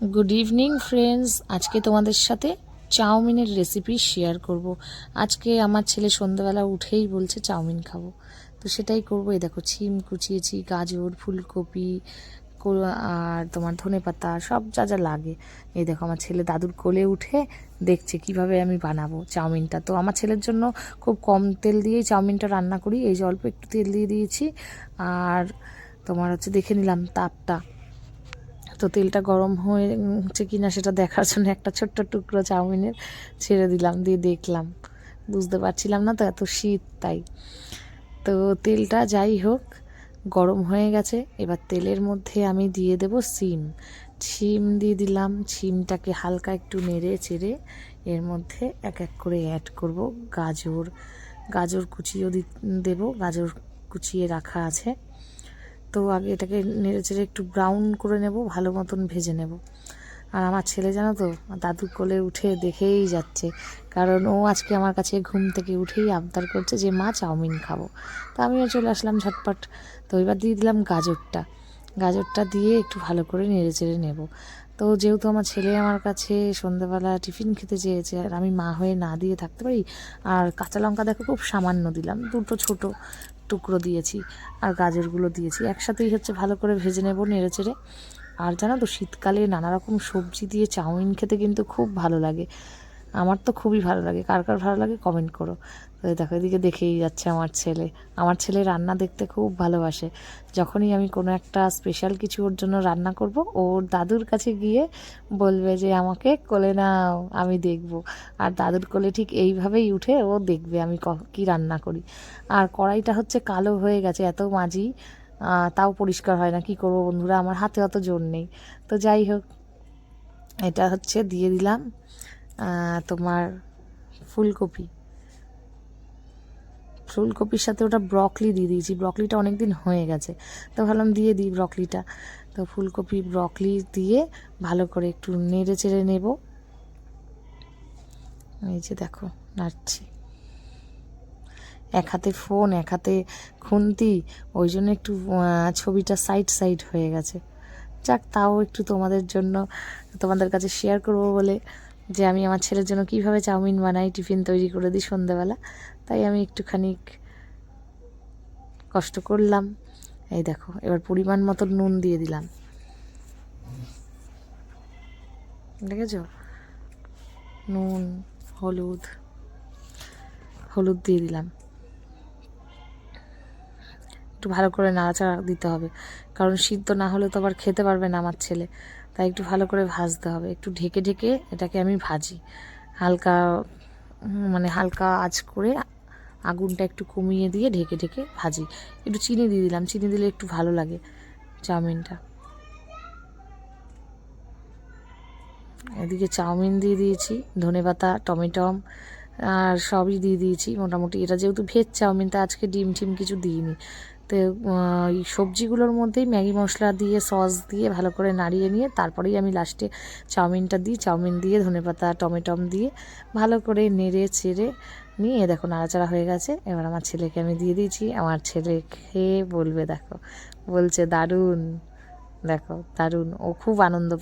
Good evening friends. আজকে তোমাদের সাথে চাউমিনের রেসিপি শেয়ার করব। আজকে আমার ছেলে সন্ধ্যাবেলা উঠেই বলছে চাউমিন খাবো, তো সেটাই করবো। এই দেখো সিম কুচিয়েছি, গাজর, ফুলকপি আর তোমার ধনেপাতা সব যা যা লাগে। এই দেখো আমার ছেলে দাদুর কোলে উঠে দেখছে কিভাবে আমি বানাবো চাউমিনটা। তো আমার ছেলের জন্য খুব কম তেল দিয়েই চাউমিনটা রান্না করি। এই যে অল্প একটু তেল দিয়ে দিয়েছি, আর তোমার হচ্ছে দেখে নিলাম তাপটা, তো তেলটা গরম হয়েছে কিনা সেটা দেখার জন্য একটা ছোট্ট টুকরো চাউমিনের ছেড়ে দিলাম, দিয়ে দেখলাম, বুঝতে পারছিলাম না তো এত শীত তাই। তো তেলটা যাই হোক গরম হয়ে গেছে। এবার তেলের মধ্যে আমি দিয়ে দেব সিম দিয়ে দিলাম। সিমটাকে হালকা একটু নেড়ে চেড়ে এর মধ্যে এক এক করে অ্যাড করব গাজর কুচিও দেবো, গাজর কুচিয়ে রাখা আছে। তো আগে এটাকে নেড়ে চেড়ে একটু ব্রাউন করে নেব, ভালো মতন ভেজে নেব। আর আমার ছেলে জানো তো দাদুর কোলে উঠে দেখেই যাচ্ছে, কারণ ও আজকে আমার কাছে ঘুম থেকে উঠেই আবদার করছে যে মা চাউমিন খাবো। তো আমিও চলে আসলাম ঝটপট। তো এবার দিয়ে দিলাম গাজরটা দিয়ে একটু ভালো করে নেড়ে চেড়ে নেব। তো যেহেতু আমার ছেলে আমার কাছে সন্ধ্যাবেলা টিফিন খেতে চেয়েছে, আর আমি মা হয়ে না দিয়ে থাকতে পারি। আর কাঁচা লঙ্কা দেখো খুব সামান্য দিলাম, দুটো ছোট টুকরো দিয়েছি, আর গাজরগুলো দিয়েছি একসাথেই হচ্ছে ভালো করে ভেজে নেব নেড়ে চেড়ে। আর জানো তো শীতকালে নানা রকম সবজি দিয়ে চাউমিন খেতে কিন্তু খুব ভালো লাগে। আমার তো খুবই ভালো লাগে, কার কার ভালো লাগে কমেন্ট করো। তো দেখো এদিকে দেখেই যাচ্ছে আমার ছেলে রান্না দেখতে খুব ভালোবাসে। যখনই আমি কোনো একটা স্পেশাল কিছু ওর জন্য রান্না করব, ওর দাদুর কাছে গিয়ে বলবে যে আমাকে কোলে নাও, আমি দেখব। আর দাদুর কোলে ঠিক এইভাবেই উঠে ও দেখবে আমি কী রান্না করি। আর কড়াইটা হচ্ছে কালো হয়ে গেছে, এত মাজি তাও পরিষ্কার হয় না। কি করব বন্ধুরা, আমার হাতে অত জোর নেই। তো যাই হোক, এটা হচ্ছে দিয়ে দিলাম তোমার ফুলকপির সাথে ওটা ব্রকলি দিয়ে দিয়েছি। ব্রকলিটা অনেক দিন হয়ে গেছে, তো ভাবলাম দিয়ে দিই ব্রকলিটা। তো ব্রকলি দিয়ে ভালো করে একটু নেড়ে চেড়ে নেব। এই যে দেখো নাড়ছি, এক হাতে ফোন এক হাতে খুন্তি, ওই জন্য একটু ছবিটা সাইড হয়ে গেছে। যাক, তাও একটু তোমাদের কাছে শেয়ার করব বলে, যে আমি আমার ছেলের জন্য কিভাবে চাউমিন বানাই, টিফিন তৈরি করে দিই সন্ধ্যাবেলা, তাই আমি একটুখানি কষ্ট করলাম। এই দেখো এবার পরিমাণ মতো নুন দিয়ে দিলাম, দেখেছ, নুন, হলুদ দিয়ে দিলাম। একটু ভালো করে নাড়াচাড়া দিতে হবে, কারণ সিদ্ধ না হলে তো আবার খেতে পারবে না আমার ছেলে। তাই একটু ভালো করে ভাজতে হবে, একটু ঢেকে ঢেকে এটাকে আমি ভাজি, হালকা আঁচ করে, আগুনটা একটু কমিয়ে দিয়ে ঢেকে ঢেকে ভাজি। একটু চিনি দিয়ে দিলাম, চিনি দিলে একটু ভালো লাগে চাউমিনটা। এদিকে চাউমিন দিয়ে দিয়েছি, ধনেপাতা, টমেটম আর সবই দিয়ে দিয়েছি মোটামুটি। এটা যেহেতু ভেজ চাউমিন, তা আজকে ডিম টিম কিছু দিইনি। তো এই সবজিগুলোর মধ্যেই ম্যাগি মশলা দিয়ে সস দিয়ে ভালো করে নাড়িয়ে নিয়ে তারপরেই আমি লাস্টে চাউমিনটা দিই। চাউমিন দিয়ে ধনেপাতা টমেটম দিয়ে ভালো করে নেড়ে চেড়ে নিয়ে দেখো নাড়াচাড়া হয়ে গেছে। এবার আমার ছেলেকে আমি দিয়ে দিয়েছি। আমার ছেলে খেয়ে বলবে, বলছে দারুণ, দেখো দারুণ, ও খুব আনন্দ